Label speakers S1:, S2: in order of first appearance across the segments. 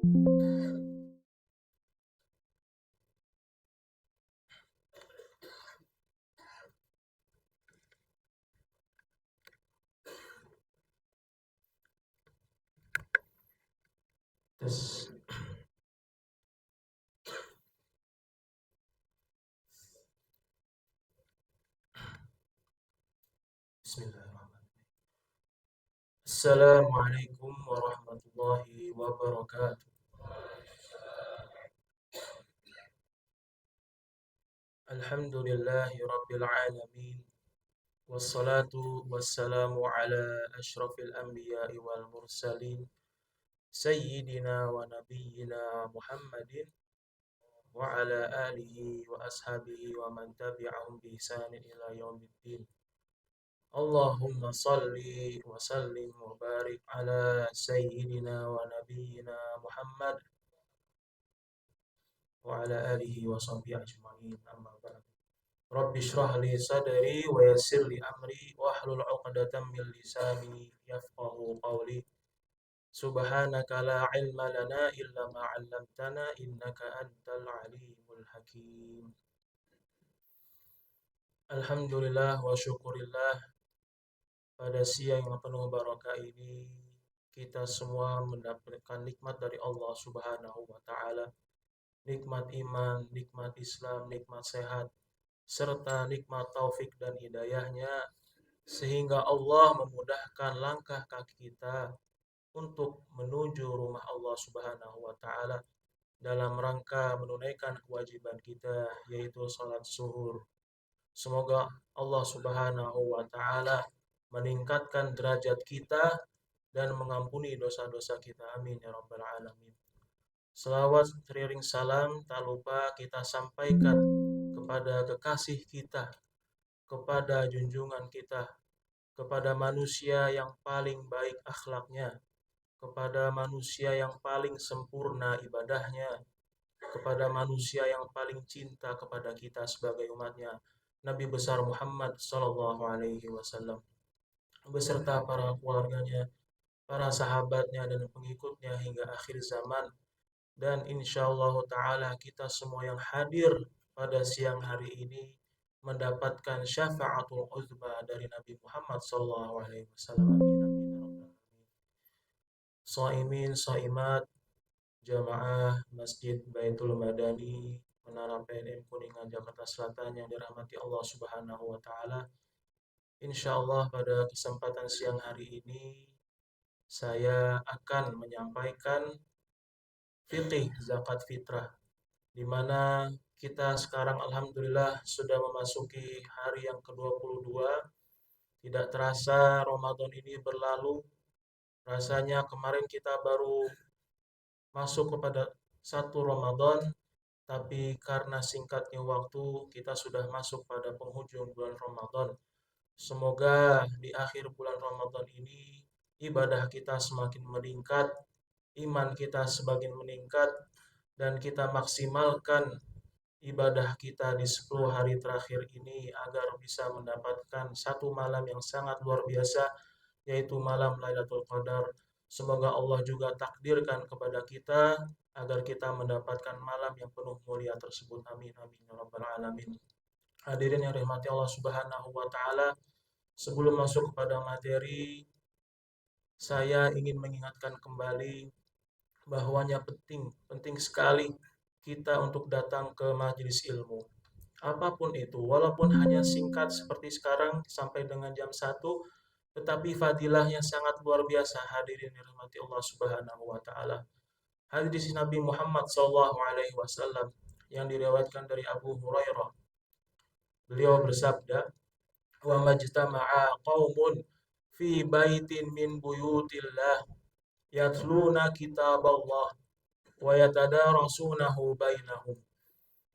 S1: Tes. Bismillahirrahmanirrahim. Assalamualaikum warahmatullahi wabarakatuh. Alhamdulillahi rabbil alamin. Wassalatu wassalamu ala ashrafil anbiya'i wal mursalin. Sayyidina wa nabiyyina Muhammadin wa ala alihi wa ashabihi wa man tabi'ahum bi ihsanin ila yaumiddin. Allahumma salli wa sallim wa barik ala sayyidina wa nabiyyina Muhammad wa ala alihi wa sahbihi ajma'in, amma ba'd. Rabbi shrah li sadri wa yassir li amri wahlul 'uqdatam min lisani yafqahu qawli. Subhanaka la ilma lana illa ma 'allamtana innaka antal alimul hakim. Alhamdulillah wa syukurillah, pada siang yang penuh barakah ini kita semua mendapatkan nikmat dari Allah Subhanahu wa taala. Nikmat iman, nikmat Islam, nikmat sehat, serta nikmat taufik dan hidayahnya, sehingga Allah memudahkan langkah kaki kita untuk menuju rumah Allah Subhanahu wa taala dalam rangka menunaikan kewajiban kita, yaitu salat zuhur. Semoga Allah Subhanahu wa taala meningkatkan derajat kita dan mengampuni dosa-dosa kita. Amin ya rabbal alamin. Selawat teriring salam tak lupa kita sampaikan kepada kekasih kita, kepada junjungan kita, kepada manusia yang paling baik akhlaknya, kepada manusia yang paling sempurna ibadahnya, kepada manusia yang paling cinta kepada kita sebagai umatnya, Nabi besar Muhammad sallallahu alaihi wasallam, beserta para keluarganya, para sahabatnya dan pengikutnya hingga akhir zaman. Dan insyaallah ta'ala kita semua yang hadir pada siang hari ini mendapatkan syafaatul uzma dari Nabi Muhammad sallallahu alaihi wasallam. Amin amin. Shaimin shaimat jamaah Masjid Baitul Madani Menara PNM Kuningan Jakarta Selatan yang dirahmati Allah Subhanahu wa taala. Insyaallah pada kesempatan siang hari ini saya akan menyampaikan fikih zakat fitrah, di mana kita sekarang alhamdulillah sudah memasuki hari yang ke-22. Tidak terasa Ramadan ini berlalu. Rasanya kemarin kita baru masuk kepada satu Ramadan, tapi karena singkatnya waktu kita sudah masuk pada penghujung bulan Ramadan. Semoga di akhir bulan Ramadan ini ibadah kita semakin meningkat, iman kita semakin meningkat, dan kita maksimalkan ibadah kita di 10 hari terakhir ini agar bisa mendapatkan satu malam yang sangat luar biasa, yaitu malam Lailatul Qadar. Semoga Allah juga takdirkan kepada kita agar kita mendapatkan malam yang penuh mulia tersebut. Amin amin ya rabbal alamin. Hadirin yang dirahmati Allah Subhanahu wa taala, sebelum masuk kepada materi, saya ingin mengingatkan kembali bahwanya penting sekali kita untuk datang ke majelis ilmu. Apapun itu, walaupun hanya singkat seperti sekarang sampai dengan jam 1, tetapi fadilahnya sangat luar biasa. Hadirin yang dirahmati Allah Subhanahu wa taala. Hadis Nabi Muhammad sallallahu alaihi wasallam yang diriwayatkan dari Abu Hurairah. Beliau bersabda, "Wa majtama'a qaumun fi baitin min buyutillah yatluna kitaballah wa yatadarasunahu bainahum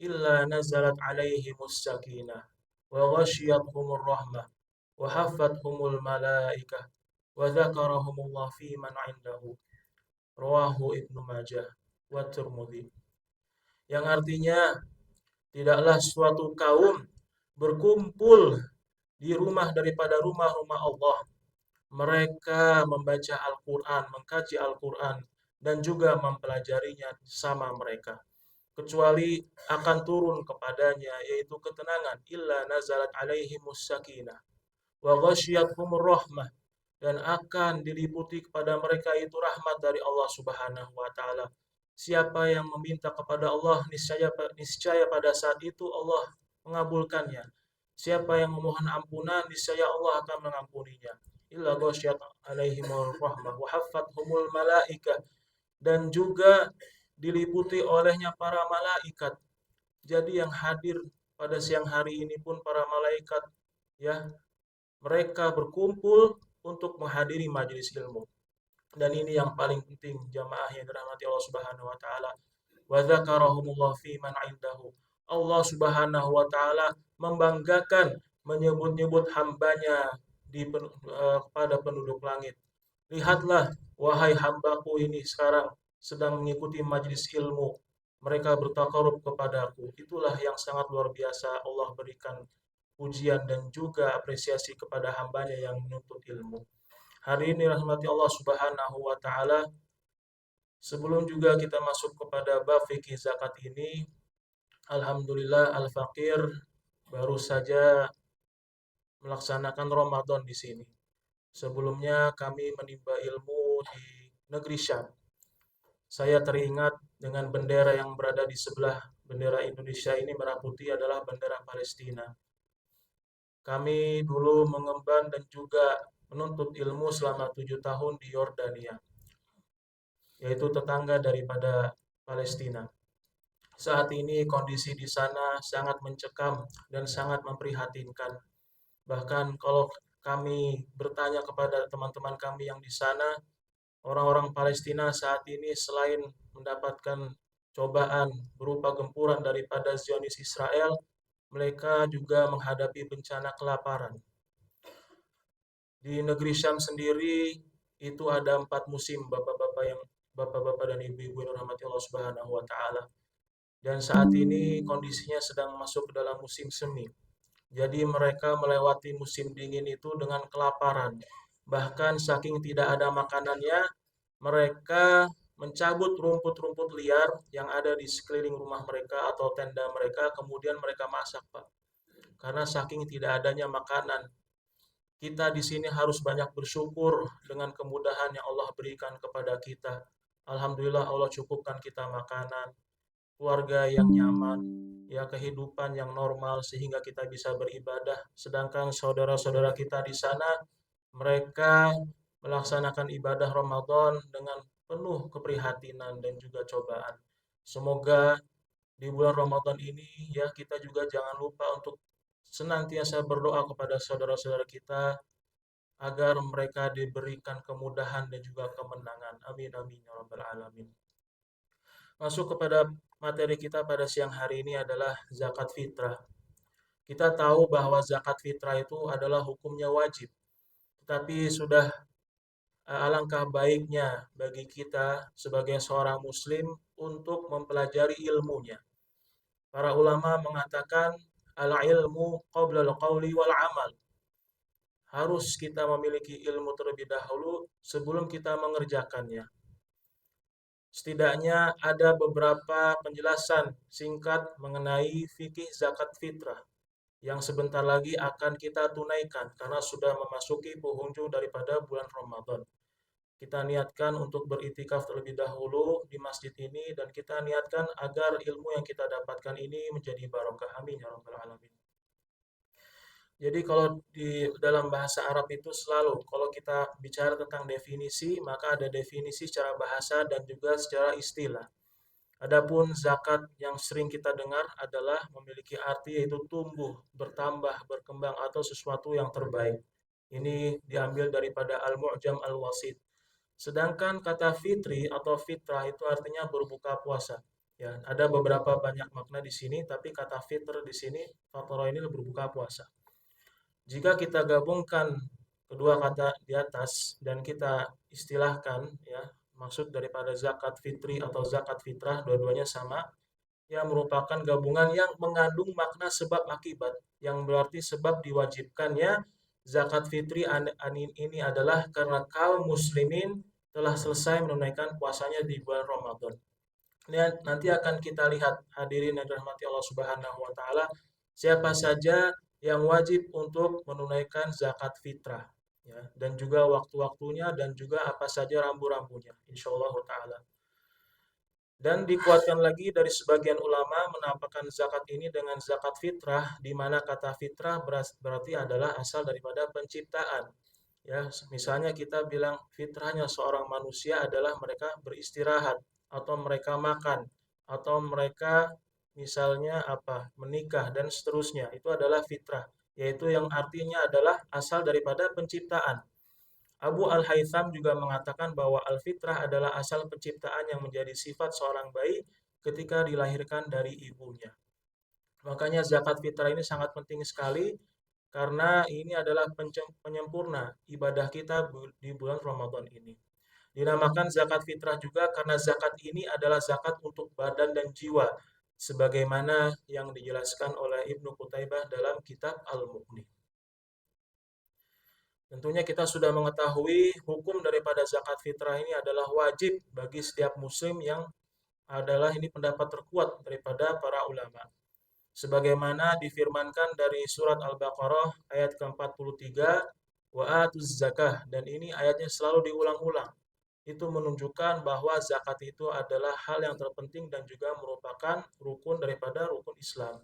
S1: illa nazalat alaihimus sakinah wa ghasyiyatuhumur rahmah wa haffathumul malaikah wa dzakarahumullah fi man 'indahu." Rawahu Ibnu Majah wa Tirmidzi. Yang artinya, tidaklah suatu kaum berkumpul di rumah daripada rumah-rumah Allah. Mereka membaca Al-Quran, mengkaji Al-Quran, dan juga mempelajarinya sama mereka, kecuali akan turun kepadanya yaitu ketenangan, illa nazalat alaihimus sakinah wa ghasyiyatuhumur rahmah, dan akan diliputi kepada mereka itu rahmat dari Allah Subhanahu wa taala. Siapa yang meminta kepada Allah, niscaya pada saat itu Allah mengabulkannya. Siapa yang memohon ampunan, niscaya Allah akan mengampuninya. Illa ghasyiyat alaihimur rahmah wa haffathumul malaikah, dan juga diliputi olehnya para malaikat. Jadi yang hadir pada siang hari ini pun para malaikat, ya, mereka berkumpul untuk menghadiri majelis ilmu. Dan ini yang paling penting, jamaah yang dirahmati Allah Subhanahu wa taala. Wa dzakarahumullah fi man indahu. Allah Subhanahu wa taala membanggakan, menyebut-nyebut hambanya pada penduduk langit. Lihatlah, wahai hambaku ini sekarang sedang mengikuti majelis ilmu. Mereka bertakarub kepadaku. Itulah yang sangat luar biasa Allah berikan pujian dan juga apresiasi kepada hambanya yang menuntut ilmu. Hari ini rahmati Allah Subhanahu wa taala, sebelum juga kita masuk kepada bab fikih zakat ini, alhamdulillah al-faqir baru saja melaksanakan Ramadan di sini. Sebelumnya kami menimba ilmu di negeri Syam. Saya teringat dengan bendera yang berada di sebelah bendera Indonesia ini merah putih adalah bendera Palestina. Kami dulu mengemban dan juga menuntut ilmu selama 7 tahun di Yordania, yaitu tetangga daripada Palestina. Saat ini kondisi di sana sangat mencekam dan sangat memprihatinkan. Bahkan kalau kami bertanya kepada teman-teman kami yang di sana, orang-orang Palestina saat ini selain mendapatkan cobaan berupa gempuran daripada Zionis Israel, mereka juga menghadapi bencana kelaparan. Di negeri Syam sendiri itu ada 4 musim, bapak-bapak dan ibu-ibu yang dirahmati Allah Subhanahu wa taala. Dan saat ini kondisinya sedang masuk ke dalam musim semi. Jadi mereka melewati musim dingin itu dengan kelaparan. Bahkan saking tidak ada makanannya, mereka mencabut rumput-rumput liar yang ada di sekeliling rumah mereka atau tenda mereka, kemudian mereka masak, Pak. Karena saking tidak adanya makanan. Kita di sini harus banyak bersyukur dengan kemudahan yang Allah berikan kepada kita. Alhamdulillah Allah cukupkan kita makanan, keluarga yang nyaman, ya, kehidupan yang normal sehingga kita bisa beribadah. Sedangkan saudara-saudara kita di sana, mereka melaksanakan ibadah Ramadan dengan penuh keprihatinan dan juga cobaan. Semoga di bulan Ramadan ini, ya, kita juga jangan lupa untuk senantiasa berdoa kepada saudara-saudara kita agar mereka diberikan kemudahan dan juga kemenangan. Amin amin ya rabbal alamin. Masuk kepada materi kita pada siang hari ini adalah zakat fitrah. Kita tahu bahwa zakat fitrah itu adalah hukumnya wajib. Tetapi sudah alangkah baiknya bagi kita sebagai seorang muslim untuk mempelajari ilmunya. Para ulama mengatakan al-ilmu qabla al-qawli wal amal. Harus kita memiliki ilmu terlebih dahulu sebelum kita mengerjakannya. Setidaknya ada beberapa penjelasan singkat mengenai fikih zakat fitrah yang sebentar lagi akan kita tunaikan karena sudah memasuki penghujung daripada bulan Ramadan. Kita niatkan untuk beriktikaf terlebih dahulu di masjid ini dan kita niatkan agar ilmu yang kita dapatkan ini menjadi barokah. Amin ya rabbal alamin. Jadi kalau di dalam bahasa Arab itu selalu kalau kita bicara tentang definisi, maka ada definisi secara bahasa dan juga secara istilah. Adapun zakat yang sering kita dengar adalah memiliki arti yaitu tumbuh, bertambah, berkembang atau sesuatu yang terbaik. Ini diambil daripada Al-Mu'jam Al-Wasit. Sedangkan kata fitri atau fitrah itu artinya berbuka puasa. Ya, ada beberapa banyak makna di sini, tapi kata fitr di sini, fatra ini berbuka puasa. Jika kita gabungkan kedua kata di atas dan kita istilahkan, ya, maksud daripada zakat fitri atau zakat fitrah dua-duanya sama, ya, merupakan gabungan yang mengandung makna sebab akibat, yang berarti sebab diwajibkannya zakat fitri ini adalah karena kaum muslimin telah selesai menunaikan puasanya di bulan Ramadan. Ini nanti akan kita lihat, hadirin yang dirahmati Allah Subhanahu wa taala, siapa saja yang wajib untuk menunaikan zakat fitrah, ya, dan juga waktu-waktunya dan juga apa saja rambu-rambunya insyaallah taala. Dan dikuatkan lagi dari sebagian ulama menampakkan zakat ini dengan zakat fitrah, di mana kata fitrah berarti adalah asal daripada penciptaan. Ya, misalnya kita bilang fitrahnya seorang manusia adalah mereka beristirahat atau mereka makan atau mereka misalnya apa, menikah dan seterusnya. Itu adalah fitrah, yaitu yang artinya adalah asal daripada penciptaan. Abu Al-Haytham juga mengatakan bahwa al-fitrah adalah asal penciptaan yang menjadi sifat seorang bayi ketika dilahirkan dari ibunya. Makanya zakat fitrah ini sangat penting sekali karena ini adalah penyempurna ibadah kita di bulan Ramadan ini. Dinamakan zakat fitrah juga karena zakat ini adalah zakat untuk badan dan jiwa, sebagaimana yang dijelaskan oleh Ibnu Qutaibah dalam kitab Al-Mughni. Tentunya kita sudah mengetahui hukum daripada zakat fitrah ini adalah wajib bagi setiap muslim, yang adalah ini pendapat terkuat daripada para ulama. Sebagaimana difirmankan dari surat Al-Baqarah ayat ke-43, wa atuz zakah, dan ini ayatnya selalu diulang-ulang. Itu menunjukkan bahwa zakat itu adalah hal yang terpenting dan juga merupakan rukun daripada rukun Islam.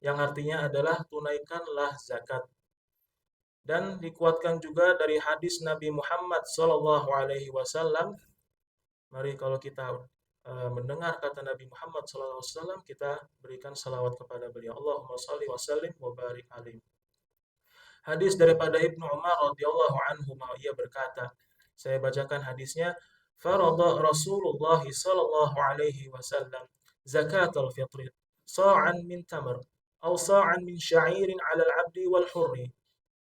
S1: Yang artinya adalah tunaikanlah zakat. Dan dikuatkan juga dari hadis Nabi Muhammad sallallahu alaihi wasallam. Mari kalau kita mendengar kata Nabi Muhammad sallallahu alaihi wasallam, kita berikan salawat kepada beliau. Allahumma shalli wa sallim wa barik alaihi. Hadis daripada Ibnu Umar radhiyallahu anhu, ia berkata, saya bacakan hadisnya, farada Rasulullah sallallahu alaihi wasallam zakat al-fitr sa'an min tamr aw sa'an min sya'irin 'ala al-'abdi wal hurri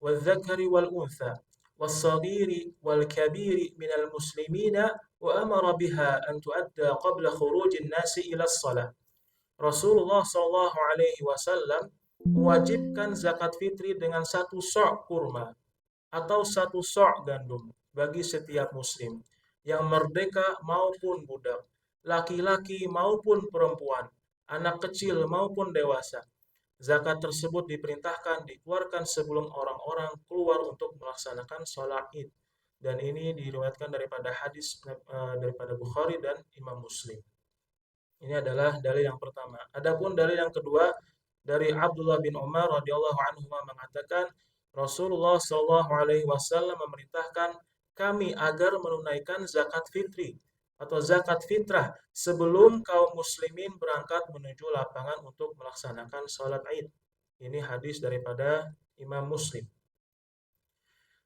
S1: والذكر والأنثى والصغير والكبير من المسلمين وأمر بها أن تؤدى قبل خروج الناس إلى الصلاة. Rasulullah Shallallahu Alaihi Wasallam mewajibkan zakat fitri dengan satu sok kurma atau satu sok gandum bagi setiap muslim yang merdeka maupun budak, laki-laki maupun perempuan, anak kecil maupun dewasa. Zakat tersebut diperintahkan dikeluarkan sebelum orang-orang keluar untuk melaksanakan sholat id. Dan ini diriwayatkan daripada hadis daripada Bukhari dan Imam Muslim. Ini adalah dalil yang pertama. Adapun dalil yang kedua dari Abdullah bin Umar radhiyallahu anhu mengatakan, Rasulullah shallallahu alaihi wasallam memerintahkan kami agar menunaikan zakat fitri atau zakat fitrah sebelum kaum muslimin berangkat menuju lapangan untuk melaksanakan sholat Id. Ini hadis daripada Imam Muslim.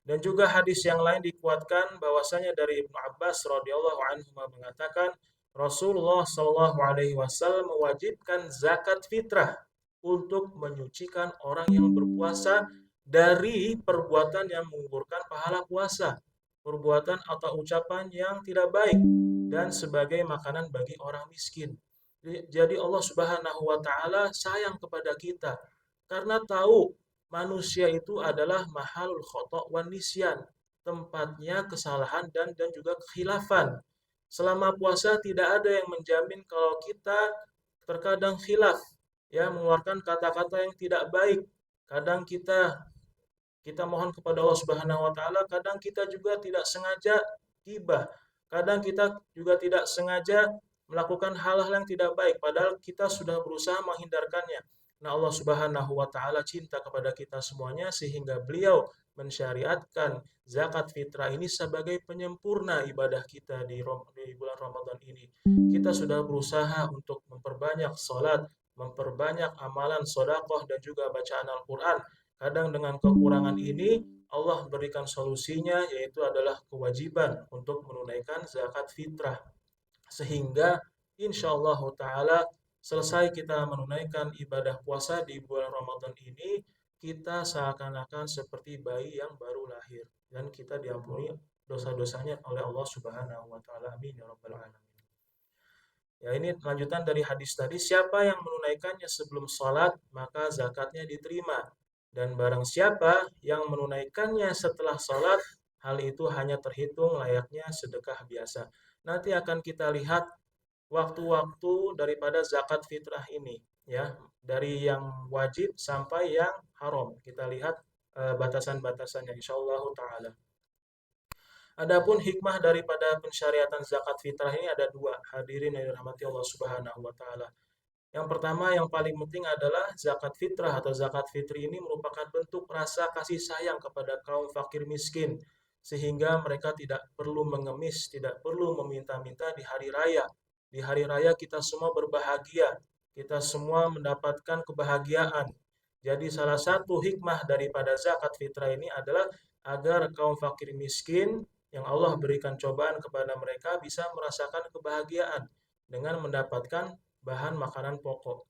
S1: Dan juga hadis yang lain dikuatkan bahwasanya dari Ibnu Abbas radhiyallahu anhu mengatakan, Rasulullah Shallallahu alaihi wasallam mewajibkan zakat fitrah untuk menyucikan orang yang berpuasa dari perbuatan yang menggugurkan pahala puasa, perbuatan atau ucapan yang tidak baik, dan sebagai makanan bagi orang miskin. Jadi Allah Subhanahu wa taala sayang kepada kita karena tahu manusia itu adalah mahalul khata' wan nisyan, tempatnya kesalahan dan juga kekhilafan. Selama puasa tidak ada yang menjamin kalau kita terkadang khilaf, ya, mengeluarkan kata-kata yang tidak baik. Kadang kita mohon kepada Allah Subhanahu wa taala, kadang kita juga tidak sengaja gibah. Kadang kita juga tidak sengaja melakukan hal-hal yang tidak baik padahal kita sudah berusaha menghindarkannya. Nah, Allah Subhanahu wa taala cinta kepada kita semuanya sehingga beliau mensyariatkan zakat fitrah ini sebagai penyempurna ibadah kita di bulan Ramadan ini. Kita sudah berusaha untuk memperbanyak salat, memperbanyak amalan sedekah dan juga bacaan Al-Qur'an. Kadang dengan kekurangan ini Allah berikan solusinya, yaitu adalah kewajiban untuk menunaikan zakat fitrah. Sehingga insyaallah ta'ala selesai kita menunaikan ibadah puasa di bulan Ramadan ini, kita seakan-akan seperti bayi yang baru lahir dan kita diampuni dosa-dosanya oleh Allah Subhanahu wa taala. Amin ya rabbal alamin. Ya, ini lanjutan dari hadis tadi, siapa yang menunaikannya sebelum sholat maka zakatnya diterima, dan barang siapa yang menunaikannya setelah sholat hal itu hanya terhitung layaknya sedekah biasa. Nanti akan kita lihat waktu-waktu daripada zakat fitrah ini, ya, dari yang wajib sampai yang haram. Kita lihat batasan-batasannya insyaallah taala. Adapun hikmah daripada pensyariatan zakat fitrah ini ada dua, hadirin yang dirahmati Allah Subhanahu wa taala. Yang pertama, yang paling penting adalah zakat fitrah atau zakat fitri ini merupakan bentuk rasa kasih sayang kepada kaum fakir miskin, sehingga mereka tidak perlu mengemis, tidak perlu meminta-minta di hari raya. Di hari raya kita semua berbahagia, kita semua mendapatkan kebahagiaan. Jadi salah satu hikmah daripada zakat fitrah ini adalah agar kaum fakir miskin yang Allah berikan cobaan kepada mereka bisa merasakan kebahagiaan dengan mendapatkan bahan makanan pokok.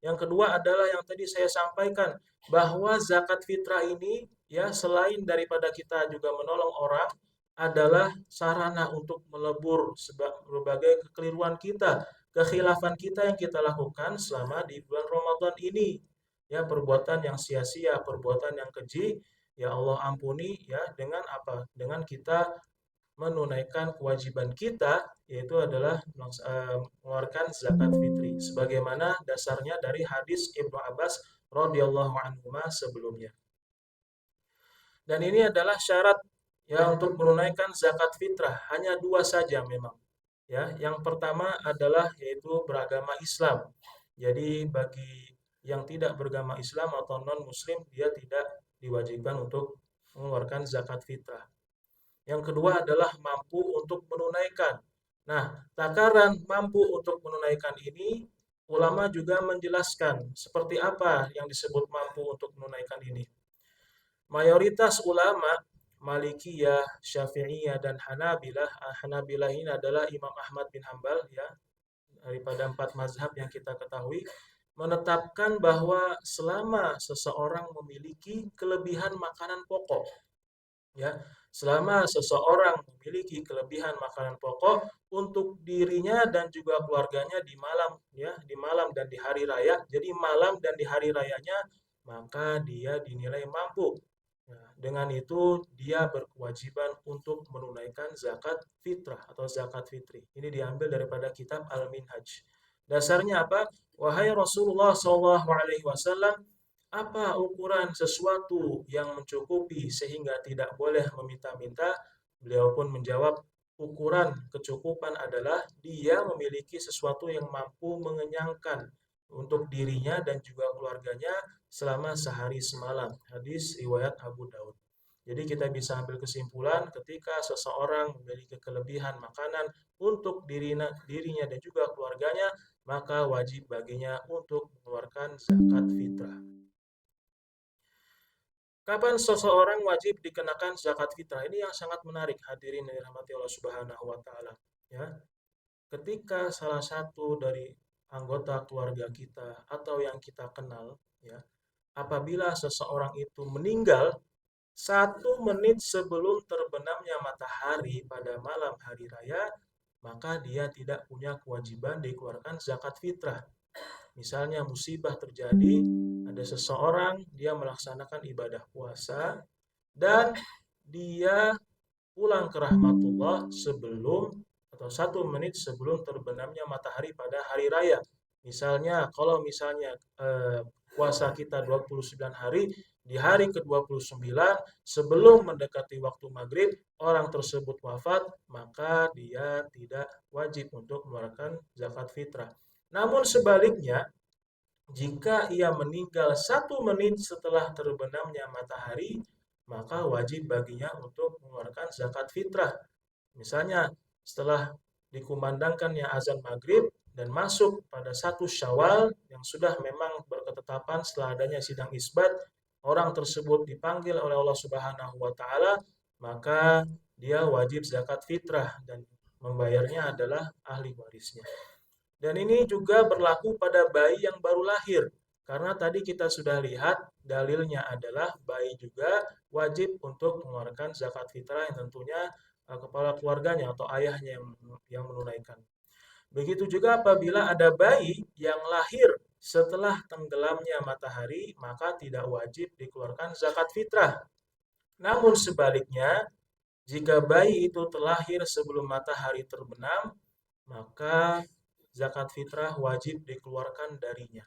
S1: Yang kedua adalah yang tadi saya sampaikan bahwa zakat fitrah ini ya selain daripada kita juga menolong orang adalah sarana untuk melebur berbagai kekeliruan kita, kekhilafan kita yang kita lakukan selama di bulan Ramadan ini. Ya, perbuatan yang sia-sia, perbuatan yang keji, ya Allah ampuni ya dengan apa? Dengan kita menunaikan kewajiban kita yaitu adalah mengeluarkan zakat fitri sebagaimana dasarnya dari hadis Ibnu Abbas radhiyallahu anhu sebelumnya. Dan ini adalah syarat ya untuk menunaikan zakat fitrah hanya dua saja memang. Ya, yang pertama adalah yaitu beragama Islam. Jadi bagi yang tidak beragama Islam atau non muslim dia tidak diwajibkan untuk mengeluarkan zakat fitrah. Yang kedua adalah mampu untuk menunaikan. Nah, takaran mampu untuk menunaikan ini, ulama juga menjelaskan seperti apa yang disebut mampu untuk menunaikan ini. Mayoritas ulama, Malikiyah, Syafi'iyah, dan Hanabilah, Hanabilah ini adalah Imam Ahmad bin Hambal, ya, daripada 4 mazhab yang kita ketahui, menetapkan bahwa selama seseorang memiliki kelebihan makanan pokok, ya, selama seseorang memiliki kelebihan makanan pokok untuk dirinya dan juga keluarganya di malam, ya, di malam dan di hari raya, jadi malam dan di hari rayanya, maka dia dinilai mampu. Nah, dengan itu dia berkewajiban untuk menunaikan zakat fitrah atau zakat fitri. Ini diambil daripada kitab Al-Minhaj. Dasarnya apa? Wahai Rasulullah SAW, apa ukuran sesuatu yang mencukupi sehingga tidak boleh meminta-minta? Beliau pun menjawab, ukuran kecukupan adalah dia memiliki sesuatu yang mampu mengenyangkan untuk dirinya dan juga keluarganya selama sehari semalam. Hadis riwayat Abu Daud. Jadi kita bisa ambil kesimpulan ketika seseorang memiliki kelebihan makanan untuk dirinya dan juga keluarganya, maka wajib baginya untuk mengeluarkan zakat fitrah. Kapan seseorang wajib dikenakan zakat fitrah? Ini yang sangat menarik, hadirin yang dirahmati Allah Subhanahu wa taala, ya. Ketika salah satu dari anggota keluarga kita atau yang kita kenal, ya, apabila seseorang itu meninggal 1 menit sebelum terbenamnya matahari pada malam hari raya, maka dia tidak punya kewajiban dikeluarkan zakat fitrah. Misalnya musibah terjadi, ada seseorang dia melaksanakan ibadah puasa dan dia pulang ke rahmatullah sebelum atau 1 menit sebelum terbenamnya matahari pada hari raya. Misalnya, kalau misalnya puasa kita 29 hari, di hari ke-29 sebelum mendekati waktu maghrib, orang tersebut wafat, maka dia tidak wajib untuk mengeluarkan zakat fitrah. Namun sebaliknya, jika ia meninggal 1 menit setelah terbenamnya matahari, maka wajib baginya untuk mengeluarkan zakat fitrah. Misalnya setelah dikumandangkannya azan maghrib dan masuk pada 1 Syawal yang sudah memang berketetapan setelah adanya sidang isbat, orang tersebut dipanggil oleh Allah Subhanahu wa taala, maka dia wajib zakat fitrah dan membayarnya adalah ahli warisnya. Dan ini juga berlaku pada bayi yang baru lahir. Karena tadi kita sudah lihat dalilnya adalah bayi juga wajib untuk mengeluarkan zakat fitrah yang tentunya kepala keluarganya atau ayahnya yang menunaikan. Begitu juga apabila ada bayi yang lahir setelah tenggelamnya matahari, maka tidak wajib dikeluarkan zakat fitrah. Namun sebaliknya, Jika bayi itu terlahir sebelum matahari terbenam, maka zakat fitrah wajib dikeluarkan darinya.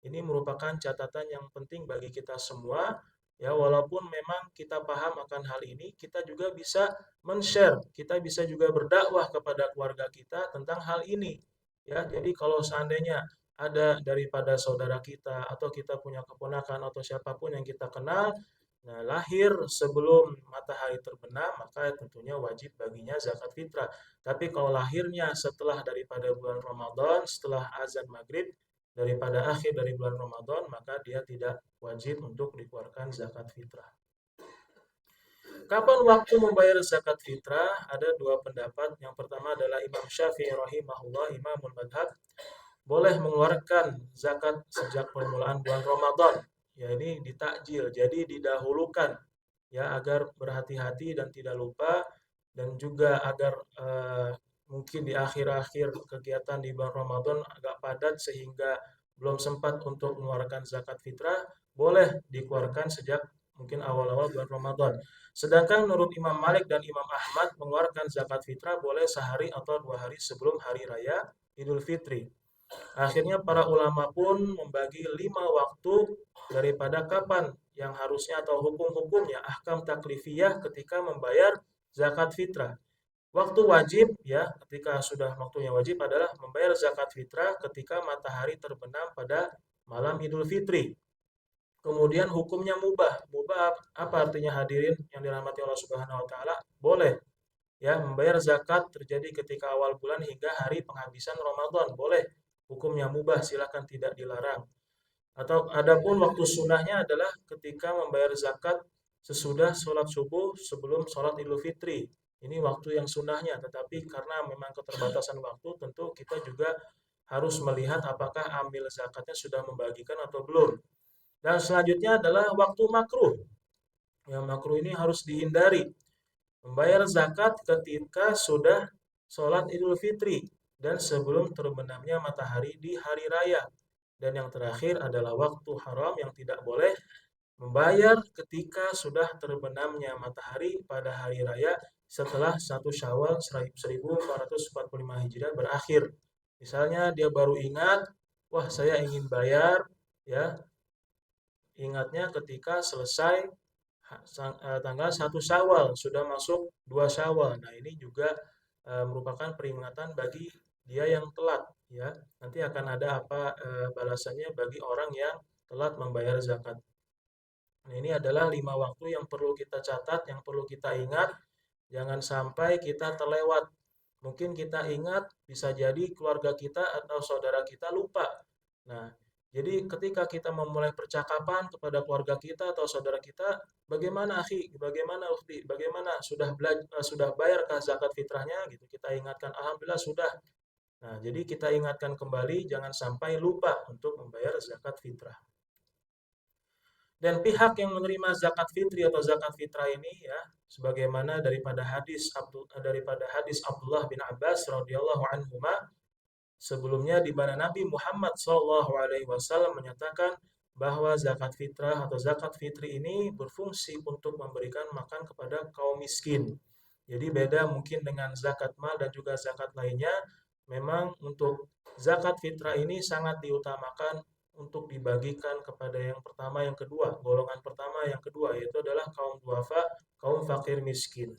S1: Ini merupakan catatan yang penting bagi kita semua. Ya, walaupun memang kita paham akan hal ini, kita juga bisa men-share, kita bisa juga berdakwah kepada keluarga kita tentang hal ini. Ya, jadi kalau seandainya ada daripada saudara kita atau kita punya keponakan atau siapapun yang kita kenal, nah lahir sebelum matahari terbenam, maka tentunya wajib baginya zakat fitrah. Tapi kalau lahirnya setelah daripada bulan Ramadan, setelah azan maghrib, daripada akhir dari bulan Ramadan, maka dia tidak wajib untuk dikeluarkan zakat fitrah. Kapan waktu membayar zakat fitrah? Ada dua pendapat. Yang pertama adalah Imam Syafi'i rahimahullah, Imamul Madhab, boleh mengeluarkan zakat sejak permulaan bulan Ramadan. Ya, ini ditakjil, jadi didahulukan, ya, agar berhati-hati dan tidak lupa, dan juga agar mungkin di akhir-akhir kegiatan di bulan Ramadan agak padat sehingga belum sempat untuk mengeluarkan zakat fitrah, boleh dikeluarkan sejak mungkin awal-awal bulan Ramadan. Sedangkan menurut Imam Malik dan Imam Ahmad, mengeluarkan zakat fitrah boleh sehari atau 2 hari sebelum hari raya Idul Fitri. Akhirnya para ulama pun membagi 5 waktu daripada kapan yang harusnya atau hukum-hukumnya, ahkam taklifiyah ketika membayar zakat fitrah. Waktu wajib, ya, ketika sudah waktunya wajib adalah membayar zakat fitrah ketika matahari terbenam pada malam Idul Fitri. Kemudian hukumnya mubah. Mubah apa artinya, hadirin yang dirahmati Allah Subhanahu wa taala? Boleh, ya, membayar zakat terjadi ketika awal bulan hingga hari penghabisan Ramadan. Boleh. Hukumnya mubah, silakan, tidak dilarang. Atau adapun waktu sunnahnya adalah ketika membayar zakat sesudah sholat subuh sebelum sholat Idul Fitri. Ini waktu yang sunnahnya, tetapi karena memang keterbatasan waktu, tentu kita juga harus melihat apakah amil zakatnya sudah membagikan atau belum. Dan selanjutnya adalah waktu makruh. Yang makruh ini harus dihindari. Membayar zakat ketika sudah sholat Idul Fitri dan sebelum terbenamnya matahari di hari raya. Dan yang terakhir adalah waktu haram yang tidak boleh membayar ketika sudah terbenamnya matahari pada hari raya setelah 1 Syawal 1445 Hijriah berakhir. Misalnya dia baru ingat, wah saya ingin bayar, ya, ingatnya ketika selesai tanggal 1 Syawal, sudah masuk 2 Syawal. Nah, ini juga merupakan peringatan bagi dia yang telat, ya. Nanti akan ada apa balasannya bagi orang yang telat membayar zakat. Nah, ini adalah 5 waktu yang perlu kita catat, yang perlu kita ingat. Jangan sampai kita terlewat. Mungkin kita ingat, bisa jadi keluarga kita atau saudara kita lupa. Nah, jadi ketika kita memulai percakapan kepada keluarga kita atau saudara kita, bagaimana akhi, bagaimana ukti, bagaimana sudah bayarkah zakat fitrahnya gitu. Kita ingatkan, alhamdulillah sudah. Nah, jadi kita ingatkan kembali, jangan sampai lupa untuk membayar zakat fitrah. Dan pihak yang menerima zakat fitri atau zakat fitrah ini, ya, sebagaimana daripada hadis Abdullah bin Abbas radhiyallahu anhuma, sebelumnya di mana Nabi Muhammad SAW menyatakan bahwa zakat fitrah atau zakat fitri ini berfungsi untuk memberikan makan kepada kaum miskin. Jadi beda mungkin dengan zakat mal dan juga zakat lainnya. Memang untuk zakat fitrah ini sangat diutamakan untuk dibagikan kepada yang pertama, yang kedua, golongan pertama, yang kedua, yaitu adalah kaum duafa, kaum fakir miskin.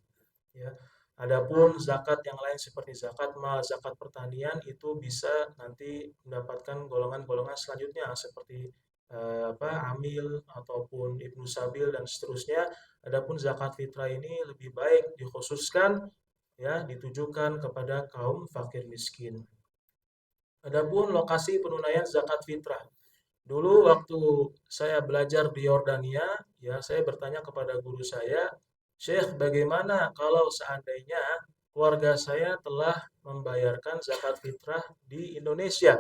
S1: Ya. Adapun zakat yang lain seperti zakat mal, zakat pertanian itu bisa nanti mendapatkan golongan-golongan selanjutnya seperti amil ataupun ibnu sabil dan seterusnya. Adapun zakat fitrah ini lebih baik dikhususkan, ya, ditujukan kepada kaum fakir miskin. Adapun lokasi penunaian zakat fitrah. Dulu waktu saya belajar di Yordania, ya, saya bertanya kepada guru saya, Syekh, bagaimana kalau seandainya keluarga saya telah membayarkan zakat fitrah di Indonesia?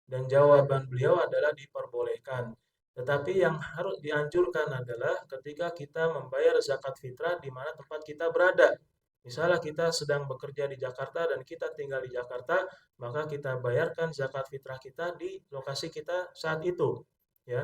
S1: Dan jawaban beliau adalah diperbolehkan. Tetapi yang harus dianjurkan adalah ketika kita membayar zakat fitrah di mana tempat kita berada. Misalnya kita sedang bekerja di Jakarta dan kita tinggal di Jakarta, maka kita bayarkan zakat fitrah kita di lokasi kita saat itu, ya.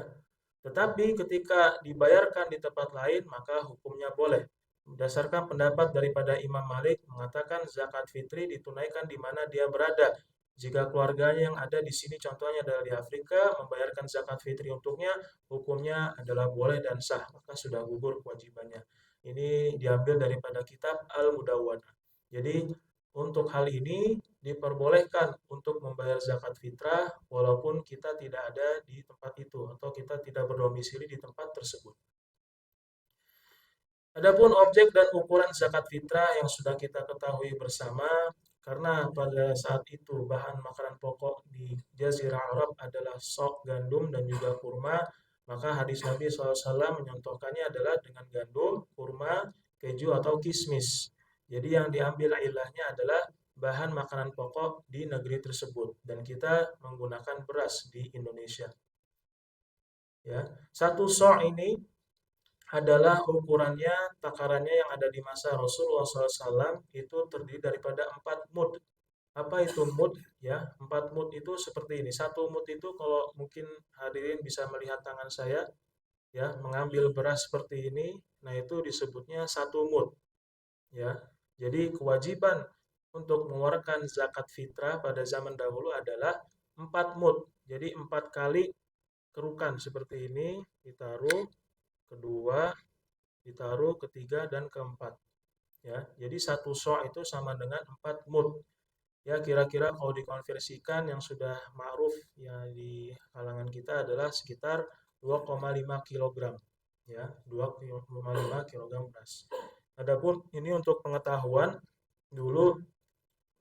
S1: Tetapi ketika dibayarkan di tempat lain, maka hukumnya boleh. Berdasarkan pendapat daripada Imam Malik mengatakan zakat fitri ditunaikan di mana dia berada. Jika keluarganya yang ada di sini contohnya adalah di Afrika, membayarkan zakat fitri untuknya, hukumnya adalah boleh dan sah, maka sudah gugur kewajibannya. Ini diambil daripada kitab Al-Mudawwanah. Jadi untuk hal ini diperbolehkan untuk membayar zakat fitrah walaupun kita tidak ada di tempat itu atau kita tidak berdomisili di tempat tersebut. Adapun objek dan ukuran zakat fitrah yang sudah kita ketahui bersama, karena pada saat itu bahan makanan pokok di Jazirah Arab adalah sok, gandum, dan juga kurma, maka hadis Nabi SAW menyontohkannya adalah dengan gandum, kurma, keju, atau kismis. Jadi yang diambil ilahnya adalah bahan makanan pokok di negeri tersebut, dan kita menggunakan beras di Indonesia. Ya, satu sok ini adalah ukurannya, takarannya yang ada di masa Rasulullah SAW itu terdiri daripada 4 mud. Apa itu mud? Ya, 4 mud itu seperti ini. Satu mud itu kalau mungkin hadirin bisa melihat tangan saya, ya, mengambil beras seperti ini, nah itu disebutnya satu mud. Ya, jadi kewajiban untuk mengeluarkan zakat fitrah pada zaman dahulu adalah 4 mud. Jadi 4 kali kerukan seperti ini, ditaruh, kedua, ditaruh, ketiga, dan keempat. Ya, jadi satu so' itu sama dengan 4 mud. Ya, kira-kira kalau dikonversikan yang sudah ma'ruf ya di kalangan kita adalah sekitar 2,5 kilogram. Ya, 2,5 kilogram beras. Adapun ini untuk pengetahuan, dulu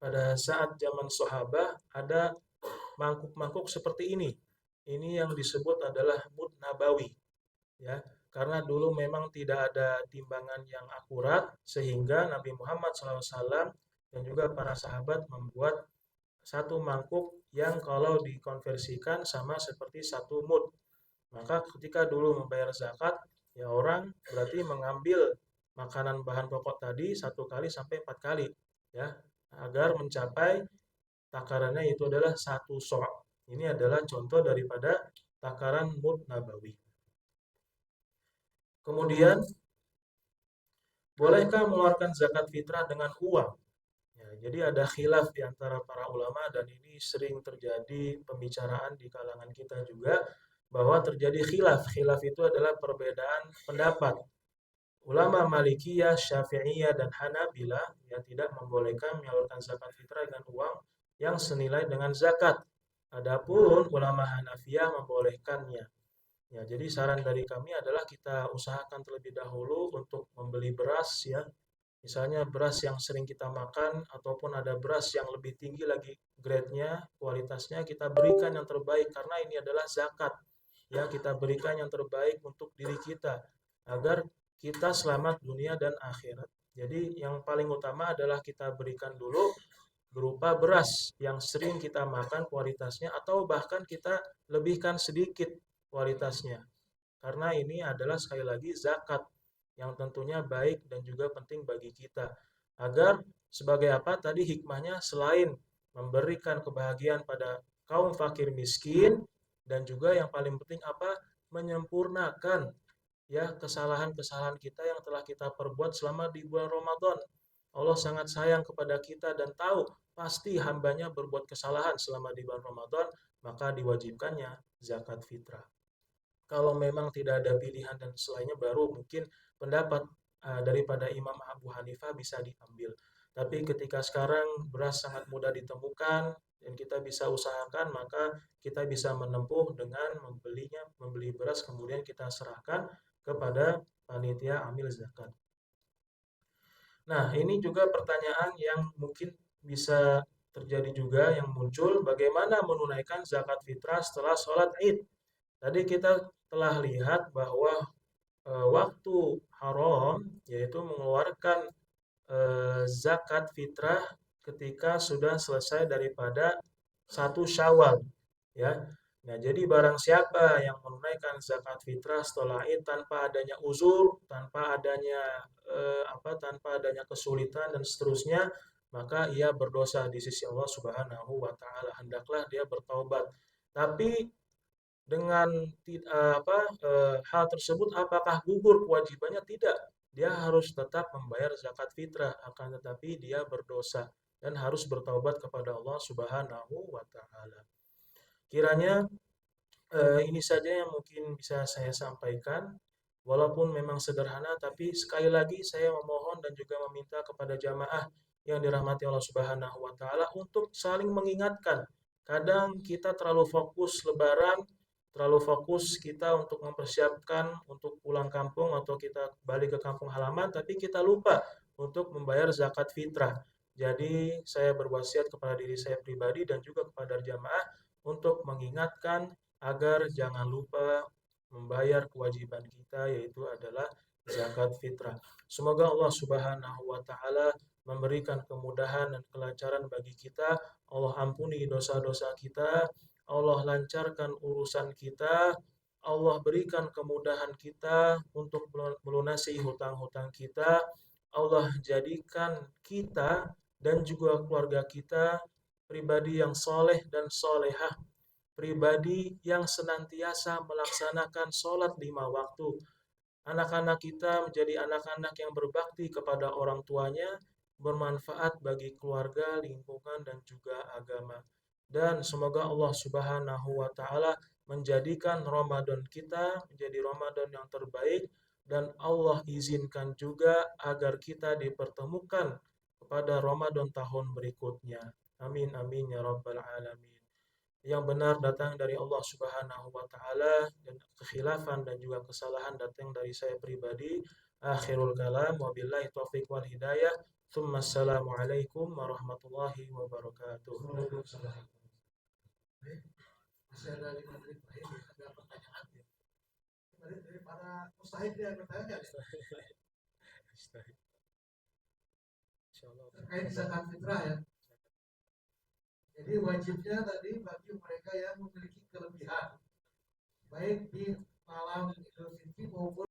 S1: pada saat zaman sahabat ada mangkuk-mangkuk seperti ini. Ini yang disebut adalah mud nabawi. Ya, karena dulu memang tidak ada timbangan yang akurat sehingga Nabi Muhammad SAW dan juga para sahabat membuat satu mangkuk yang kalau dikonversikan sama seperti satu mud. Maka ketika dulu membayar zakat, ya orang berarti mengambil makanan bahan pokok tadi 1 kali sampai 4 kali, ya, agar mencapai takarannya itu adalah satu so'. Ini adalah contoh daripada takaran mud nabawi. Kemudian, bolehkah mengeluarkan zakat fitrah dengan uang? Ya, jadi ada khilaf di antara para ulama dan ini sering terjadi pembicaraan di kalangan kita juga bahwa terjadi khilaf. Khilaf itu adalah perbedaan pendapat. Ulama Malikiyah, Syafi'iyah, dan Hanabilah yang tidak membolehkan menyalurkan zakat fitrah dengan uang yang senilai dengan zakat. Adapun ulama Hanafiyah membolehkannya. Ya, jadi saran dari kami adalah kita usahakan terlebih dahulu untuk membeli beras ya. Misalnya beras yang sering kita makan ataupun ada beras yang lebih tinggi lagi grade-nya, kualitasnya kita berikan yang terbaik karena ini adalah zakat. Ya, kita berikan yang terbaik untuk diri kita agar kita selamat dunia dan akhirat. Jadi yang paling utama adalah kita berikan dulu berupa beras yang sering kita makan kualitasnya atau bahkan kita lebihkan sedikit kualitasnya. Karena ini adalah sekali lagi zakat yang tentunya baik dan juga penting bagi kita. Agar sebagai apa tadi hikmahnya selain memberikan kebahagiaan pada kaum fakir miskin dan juga yang paling penting apa menyempurnakan ya kesalahan-kesalahan kita yang telah kita perbuat selama di bulan Ramadan. Allah sangat sayang kepada kita dan tahu pasti hambanya berbuat kesalahan selama di bulan Ramadan, maka diwajibkannya zakat fitrah. Kalau memang tidak ada pilihan dan selainnya baru mungkin pendapat daripada Imam Abu Hanifah bisa diambil. Tapi ketika sekarang beras sangat mudah ditemukan dan kita bisa usahakan, maka kita bisa menempuh dengan membeli beras kemudian kita serahkan kepada panitia amil zakat. Nah, ini juga pertanyaan yang mungkin bisa terjadi juga yang muncul, bagaimana menunaikan zakat fitrah setelah sholat Id? Tadi kita telah lihat bahwa waktu haram yaitu mengeluarkan zakat fitrah ketika sudah selesai daripada satu Syawal, ya. Nah, jadi barang siapa yang menunaikan zakat fitrah setelah Id tanpa adanya uzur, tanpa adanya kesulitan dan seterusnya, maka ia berdosa di sisi Allah Subhanahu wa taala. Hendaklah dia bertaubat. Tapi dengan hal tersebut apakah gugur kewajibannya? Tidak. dia harus tetap membayar zakat fitrah, akan tetapi dia berdosa dan harus bertaubat kepada Allah Subhanahu wa taala. Kiranya ini saja yang mungkin bisa saya sampaikan. Walaupun memang sederhana, tapi sekali lagi saya memohon dan juga meminta kepada jamaah yang dirahmati Allah Subhanahu wa taala untuk saling mengingatkan. Kadang kita terlalu fokus lebaran, terlalu fokus kita untuk mempersiapkan untuk pulang kampung atau kita balik ke kampung halaman, tapi kita lupa untuk membayar zakat fitrah. Jadi saya berwasiat kepada diri saya pribadi dan juga kepada jamaah untuk mengingatkan agar jangan lupa membayar kewajiban kita yaitu adalah zakat fitrah. Semoga Allah Subhanahu wa taala memberikan kemudahan dan kelancaran bagi kita. Allah ampuni dosa-dosa kita, Allah lancarkan urusan kita, Allah berikan kemudahan kita untuk melunasi hutang-hutang kita. Allah jadikan kita dan juga keluarga kita pribadi yang soleh dan solehah, pribadi yang senantiasa melaksanakan sholat 5 waktu. Anak-anak kita menjadi anak-anak yang berbakti kepada orang tuanya, bermanfaat bagi keluarga, lingkungan, dan juga agama. Dan semoga Allah Subhanahu wa taala menjadikan Ramadan kita menjadi Ramadan yang terbaik, dan Allah izinkan juga agar kita dipertemukan kepada Ramadan tahun berikutnya. Amin amin ya rabbal alamin. Yang benar datang dari Allah Subhanahu wa taala dan kekhilafan dan juga kesalahan datang dari saya pribadi. Akhirul kalam, wabillahi taufik wal hidayah. Tsumma assalamualaikum warahmatullahi wabarakatuh. Waalaikumsalam. Masih ada 5 menit terakhir, ada pertanyaan ya? Dari para mustahid yang bertanya. Terkait zakat fitrah ya. Jadi wajibnya tadi bagi mereka yang memiliki kelebihan, baik di malam Idul Fitri maupun